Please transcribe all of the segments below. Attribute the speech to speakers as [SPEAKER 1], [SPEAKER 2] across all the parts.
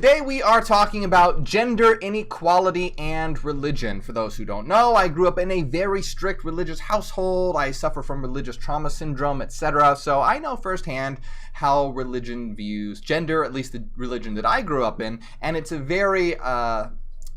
[SPEAKER 1] Today we are talking about gender inequality and religion. For those who don't know, I grew up in a very strict religious household. I suffer from religious trauma syndrome, etc. So I know firsthand how religion views gender, at least the religion that I grew up in, and it's a very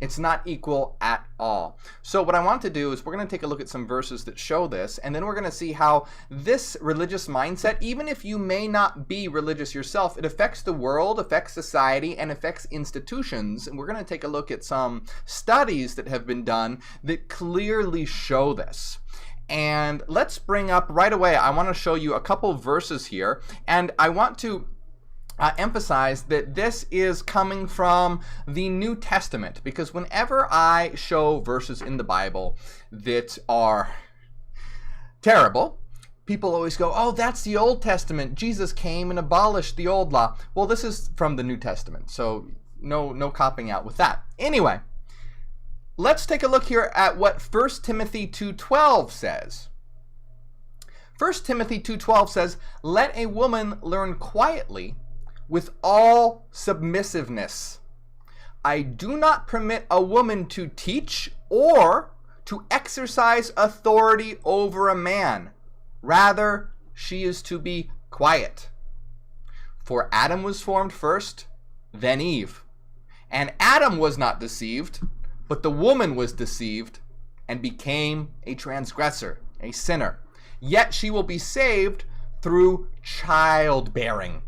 [SPEAKER 1] it's not equal at all. So what I want to do is we're going to take a look at some verses that show this, and then we're going to see how this religious mindset, even if you may not be religious yourself, it affects the world, affects society, and affects institutions. And we're going to take a look at some studies that have been done that clearly show this. And let's bring up right away, I want to show you a couple verses here, and I want to emphasize that this is coming from the New Testament, because whenever I show verses in the Bible that are terrible, people always go, oh, that's the Old Testament. Jesus came and abolished the old law. Well, this is from the New Testament, so no copping out with that. Anyway, let's take a look here at what 1 Timothy 2:12 says. 1 Timothy 2:12 says, "Let a woman learn quietly with all submissiveness. I do not permit a woman to teach or to exercise authority over a man. Rather, she is to be quiet. For Adam was formed first, then Eve. And Adam was not deceived, but the woman was deceived and became a transgressor, a sinner. Yet she will be saved through childbearing,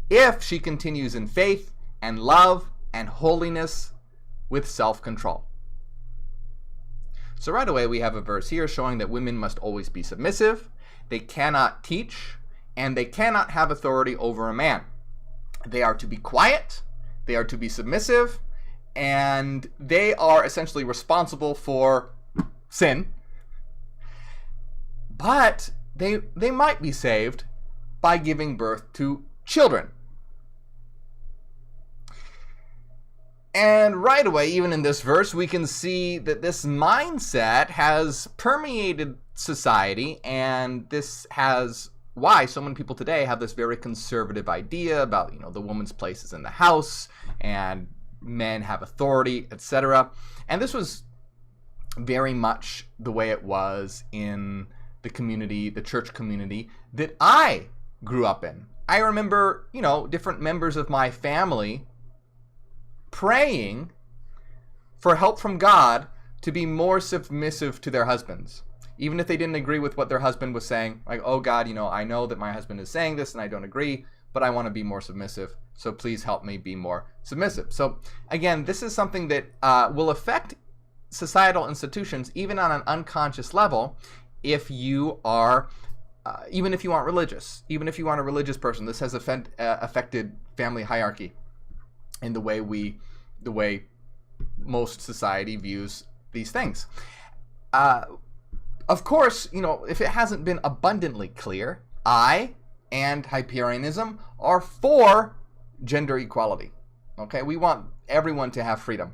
[SPEAKER 1] if she continues in faith and love and holiness with self-control." So right away we have a verse here showing that women must always be submissive, they cannot teach, and they cannot have authority over a man. They are to be quiet, they are to be submissive, and they are essentially responsible for sin. But they might be saved by giving birth to children. And right away, even in this verse, we can see that this mindset has permeated society, and this has why so many people today have this very conservative idea about, the woman's place is in the house and men have authority, etc. And this was very much the way it was in the community, the church community that I grew up in. I remember, different members of my family praying for help from God to be more submissive to their husbands. Even if they didn't agree with what their husband was saying, like, oh God, I know that my husband is saying this and I don't agree, but I want to be more submissive, so please help me be more submissive. So again, this is something that will affect societal institutions even on an unconscious level if you are even if you aren't religious, even if you aren't a religious person. This has affected family hierarchy in the way most society views these things. Of course, if it hasn't been abundantly clear, I and Hyperianism are for gender equality. Okay, we want everyone to have freedom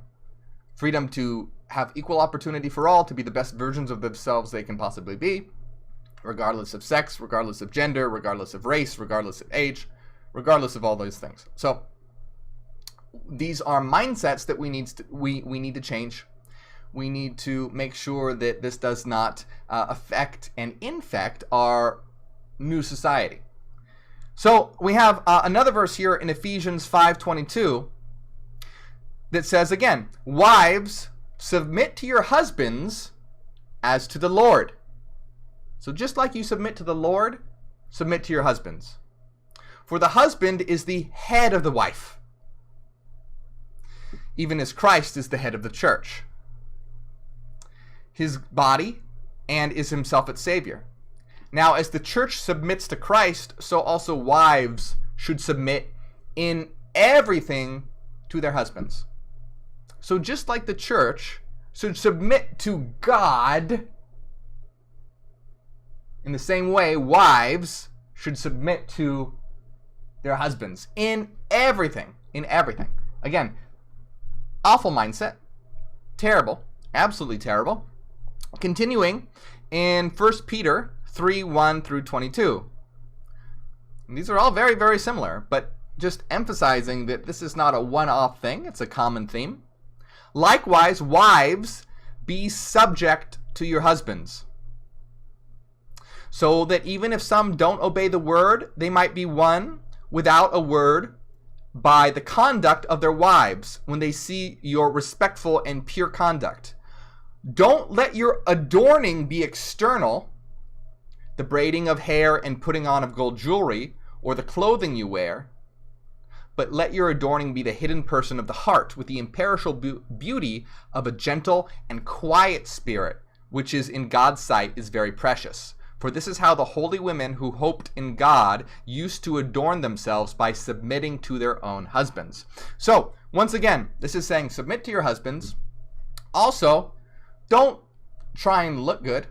[SPEAKER 1] to have equal opportunity for all, to be the best versions of themselves they can possibly be, regardless of sex, regardless of gender, regardless of race, regardless of age, regardless of all those things. So these are mindsets that we need to change. We need to make sure that this does not affect and infect our new society. So we have another verse here in Ephesians 5:22 that says again, "Wives, submit to your husbands as to the Lord." So just like you submit to the Lord, submit to your husbands. "For the husband is the head of the wife, even as Christ is the head of the church, his body, and is himself its Savior. Now, as the church submits to Christ, so also wives should submit in everything to their husbands." So just like the church should submit to God, in the same way, wives should submit to their husbands in everything. Again, awful mindset. Terrible. Absolutely terrible. Continuing in 1 Peter 3:1 through 22. And these are all very, very similar, but just emphasizing that this is not a one-off thing, it's a common theme. Likewise, wives, be subject to your husbands, so that even if some don't obey the word, they might be won without a word by the conduct of their wives when they see your respectful and pure conduct. Don't let your adorning be external, the braiding of hair and putting on of gold jewelry, or the clothing you wear, but let your adorning be the hidden person of the heart, with the imperishable beauty of a gentle and quiet spirit, which is in God's sight is very precious. For this is how the holy women who hoped in God used to adorn themselves, by submitting to their own husbands. So, once again, this is saying submit to your husbands. Also, don't try and look good.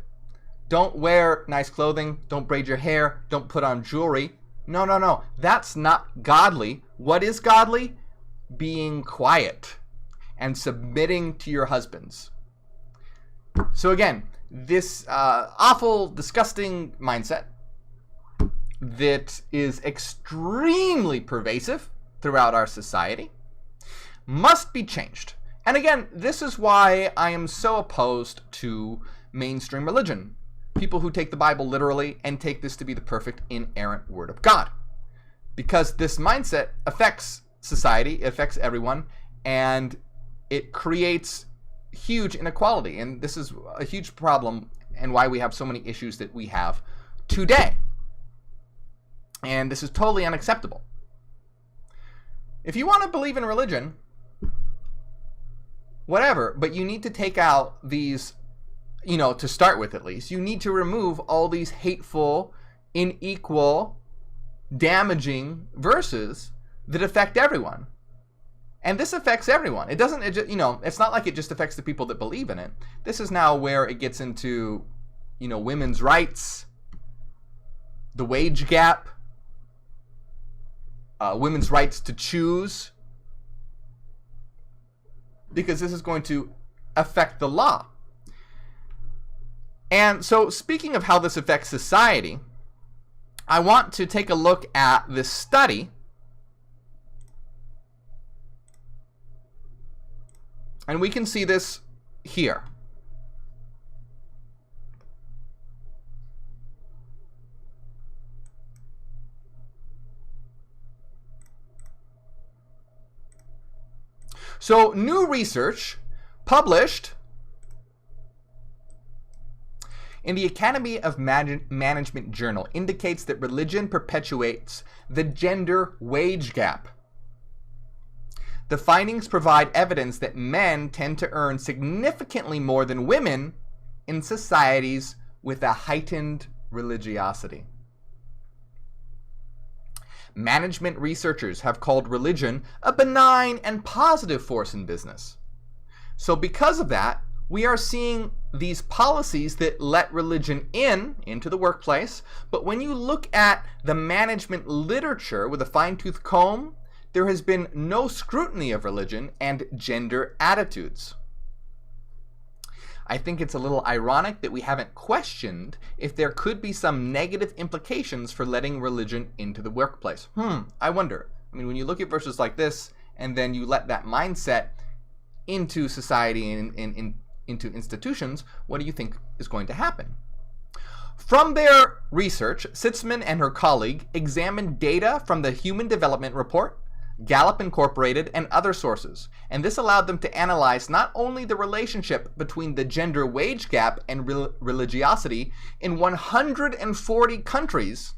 [SPEAKER 1] Don't wear nice clothing. Don't braid your hair. Don't put on jewelry. No. That's not godly. What is godly? Being quiet and submitting to your husbands. So again, this awful, disgusting mindset that is extremely pervasive throughout our society must be changed. And again, this is why I am so opposed to mainstream religion. People who take the Bible literally and take this to be the perfect inerrant word of God. Because this mindset affects society, it affects everyone, and it creates huge inequality. And this is a huge problem and why we have so many issues that we have today. And this is totally unacceptable. If you want to believe in religion, whatever, but you need to take out these, to start with at least, you need to remove all these hateful, unequal, damaging verses that affect everyone. And this affects everyone. It's not like it just affects the people that believe in it. This is now where it gets into, women's rights, the wage gap, women's rights to choose, because this is going to affect the law. And so, speaking of how this affects society, I want to take a look at this study. And we can see this here. So, new research published in the Academy of Management Journal indicates that religion perpetuates the gender wage gap. The findings provide evidence that men tend to earn significantly more than women in societies with a heightened religiosity. Management researchers have called religion a benign and positive force in business. So because of that, we are seeing these policies that let religion into the workplace, but when you look at the management literature with a fine-tooth comb, there has been no scrutiny of religion and gender attitudes. I think it's a little ironic that we haven't questioned if there could be some negative implications for letting religion into the workplace. I wonder. When you look at verses like this, and then you let that mindset into society and into institutions, what do you think is going to happen? From their research, Sitzman and her colleague examined data from the Human Development Report, Gallup Incorporated, and other sources, and this allowed them to analyze not only the relationship between the gender wage gap and religiosity in 140 countries,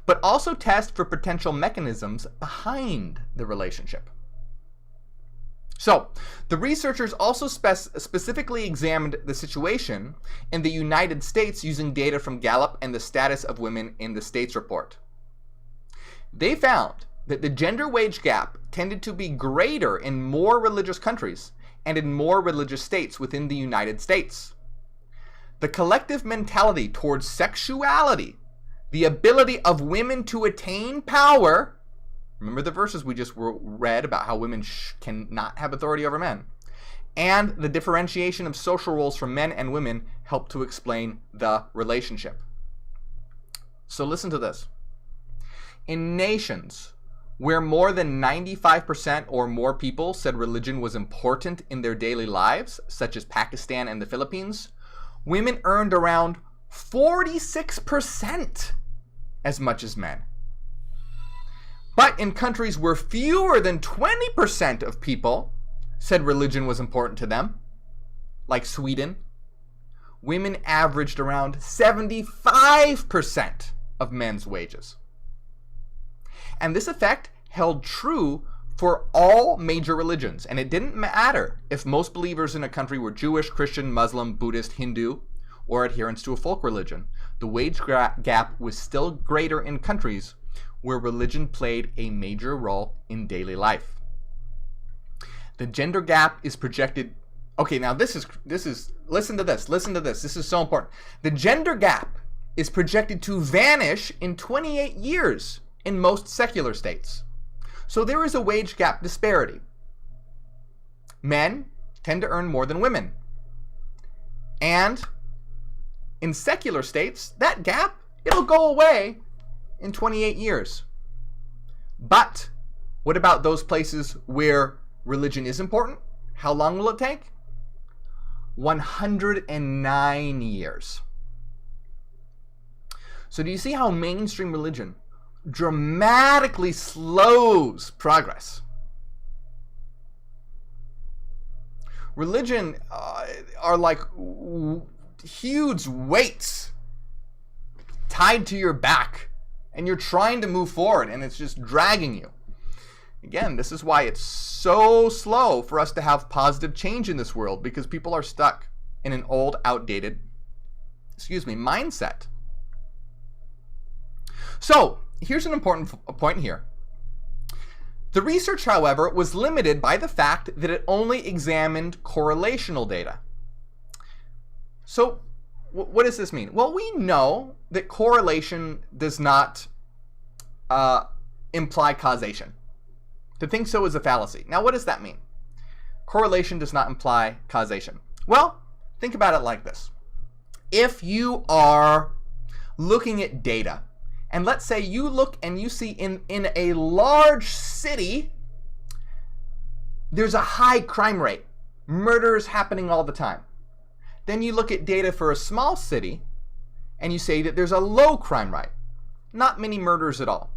[SPEAKER 1] but also test for potential mechanisms behind the relationship. So, the researchers also specifically examined the situation in the United States using data from Gallup and the Status of Women in the States report. They found that the gender wage gap tended to be greater in more religious countries and in more religious states within the United States. The collective mentality towards sexuality, the ability of women to attain power, remember the verses we just read about how women cannot have authority over men, and the differentiation of social roles for men and women help to explain the relationship. So listen to this. In nations where more than 95% or more people said religion was important in their daily lives, such as Pakistan and the Philippines, women earned around 46% as much as men. But in countries where fewer than 20% of people said religion was important to them, like Sweden, women averaged around 75% of men's wages. And this effect held true for all major religions, and it didn't matter if most believers in a country were Jewish, Christian, Muslim, Buddhist, Hindu, or adherents to a folk religion. The wage gap was still greater in countries where religion played a major role in daily life. The gender gap is projected. Okay, now this is listen to this. This is so important. The gender gap is projected to vanish in 28 years in most secular states. So there is a wage gap disparity. Men tend to earn more than women. And in secular states, that gap, it'll go away in 28 years. But what about those places where religion is important? How long will it take? 109 years. So do you see how mainstream religion dramatically slows progress? Religion are like huge weights tied to your back, and you're trying to move forward, and it's just dragging you. Again, this is why it's so slow for us to have positive change in this world, because people are stuck in an old, outdated, mindset. So, here's an important point here. The research, however, was limited by the fact that it only examined correlational data. So, what does this mean? Well, we know that correlation does not imply causation. To think so is a fallacy. Now, what does that mean? Correlation does not imply causation. Well, think about it like this. If you are looking at data, and let's say you look and you see in a large city, there's a high crime rate, murders happening all the time. Then you look at data for a small city, and you say that there's a low crime rate, not many murders at all.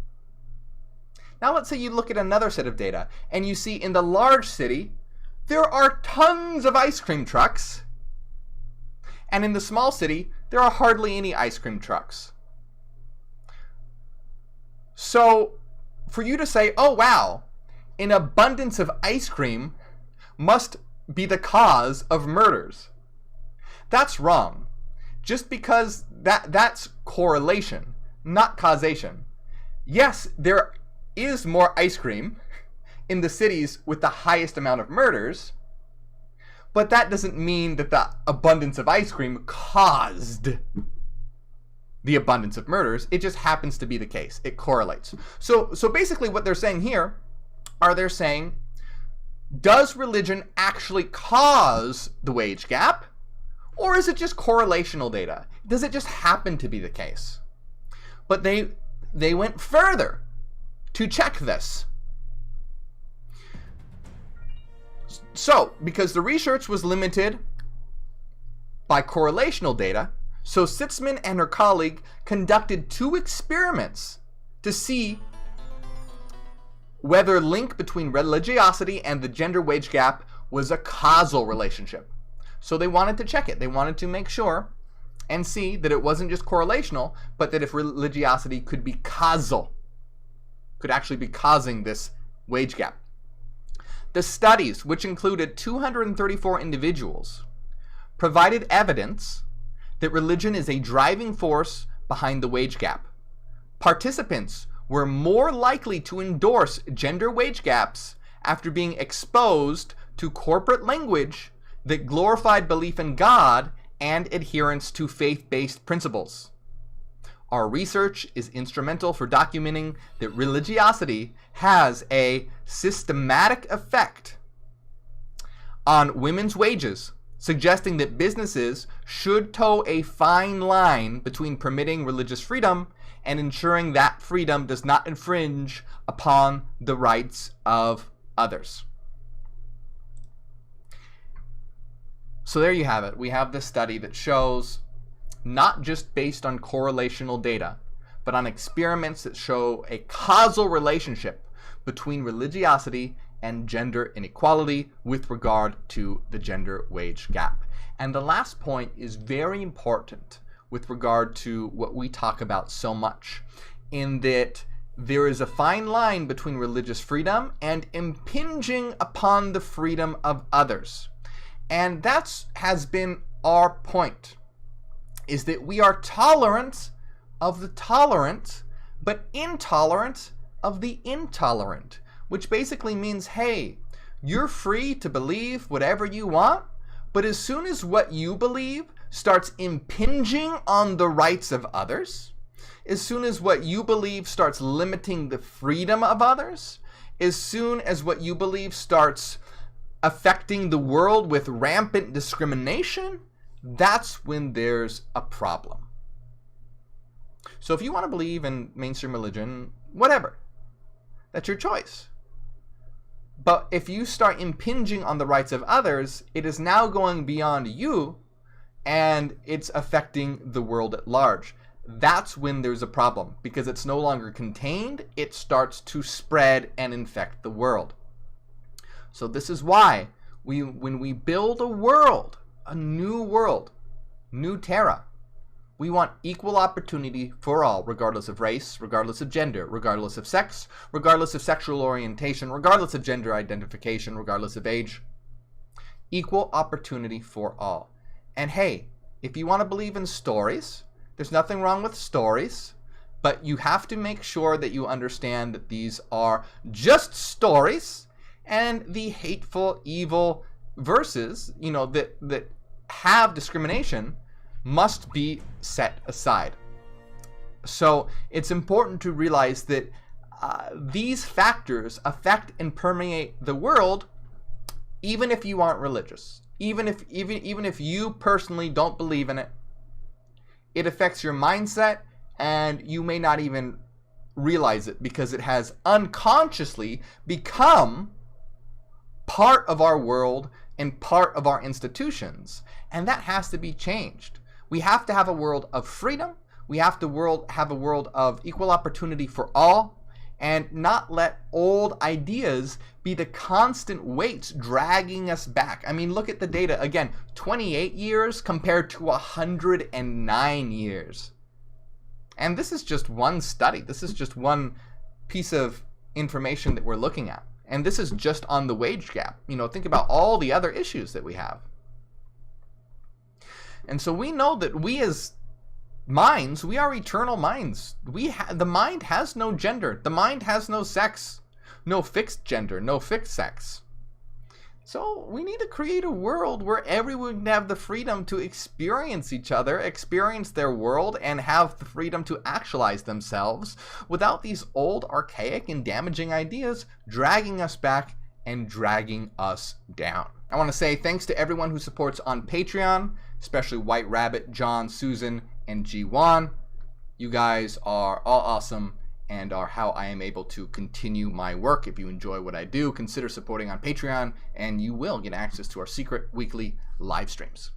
[SPEAKER 1] Now let's say you look at another set of data, and you see in the large city, there are tons of ice cream trucks, and in the small city, there are hardly any ice cream trucks. So, for you to say, oh wow, an abundance of ice cream must be the cause of murders, that's wrong. Just because that's correlation, not causation. Yes, there is more ice cream in the cities with the highest amount of murders, but that doesn't mean that the abundance of ice cream caused the abundance of murders. It just happens to be the case. It correlates. So basically what they're saying here they're saying, does religion actually cause the wage gap? Or is it just correlational data? Does it just happen to be the case? But they went further to check this. So, because the research was limited by correlational data, so Sitzman and her colleague conducted 2 experiments to see whether link between religiosity and the gender wage gap was a causal relationship. So they wanted to check it. They wanted to make sure and see that it wasn't just correlational, but that if religiosity could be causal, could actually be causing this wage gap. The studies, which included 234 individuals, provided evidence that religion is a driving force behind the wage gap. Participants were more likely to endorse gender wage gaps after being exposed to corporate language that glorified belief in God and adherence to faith-based principles. Our research is instrumental for documenting that religiosity has a systematic effect on women's wages, suggesting that businesses should toe a fine line between permitting religious freedom and ensuring that freedom does not infringe upon the rights of others. So there you have it. We have this study that shows, not just based on correlational data, but on experiments that show a causal relationship between religiosity and gender inequality with regard to the gender wage gap. And the last point is very important with regard to what we talk about so much, in that there is a fine line between religious freedom and impinging upon the freedom of others. And that has been our point, is that we are tolerant of the tolerant, but intolerant of the intolerant, which basically means, hey, you're free to believe whatever you want, but as soon as what you believe starts impinging on the rights of others, as soon as what you believe starts limiting the freedom of others, as soon as what you believe starts affecting the world with rampant discrimination, that's when there's a problem. So if you want to believe in mainstream religion, whatever, that's your choice. But if you start impinging on the rights of others, it is now going beyond you, and it's affecting the world at large. That's when there's a problem, because it's no longer contained, it starts to spread and infect the world. So this is why when we build a world, a new world, new Terra, we want equal opportunity for all, regardless of race, regardless of gender, regardless of sex, regardless of sexual orientation, regardless of gender identification, regardless of age. Equal opportunity for all. And hey, if you want to believe in stories, there's nothing wrong with stories, but you have to make sure that you understand that these are just stories, and the hateful, evil verses, that have discrimination must be set aside. So it's important to realize that these factors affect and permeate the world, even if you aren't religious, even if you personally don't believe in it. It affects your mindset, and you may not even realize it because it has unconsciously become part of our world and part of our institutions, and that has to be changed. We have to have a world of freedom. We have to have a world of equal opportunity for all, and not let old ideas be the constant weights dragging us back. I mean, look at the data. Again, 28 years compared to 109 years. And this is just one study. This is just one piece of information that we're looking at. And this is just on the wage gap. Think about all the other issues that we have. And so we know that we as minds, we are eternal minds. The mind has no gender. The mind has no sex. No fixed gender, no fixed sex. So we need to create a world where everyone can have the freedom to experience each other, experience their world, and have the freedom to actualize themselves without these old, archaic, and damaging ideas dragging us back and dragging us down. I want to say thanks to everyone who supports on Patreon, especially White Rabbit, John, Susan, and G1. You guys are all awesome and are how I am able to continue my work. If you enjoy what I do, consider supporting on Patreon, and you will get access to our secret weekly live streams.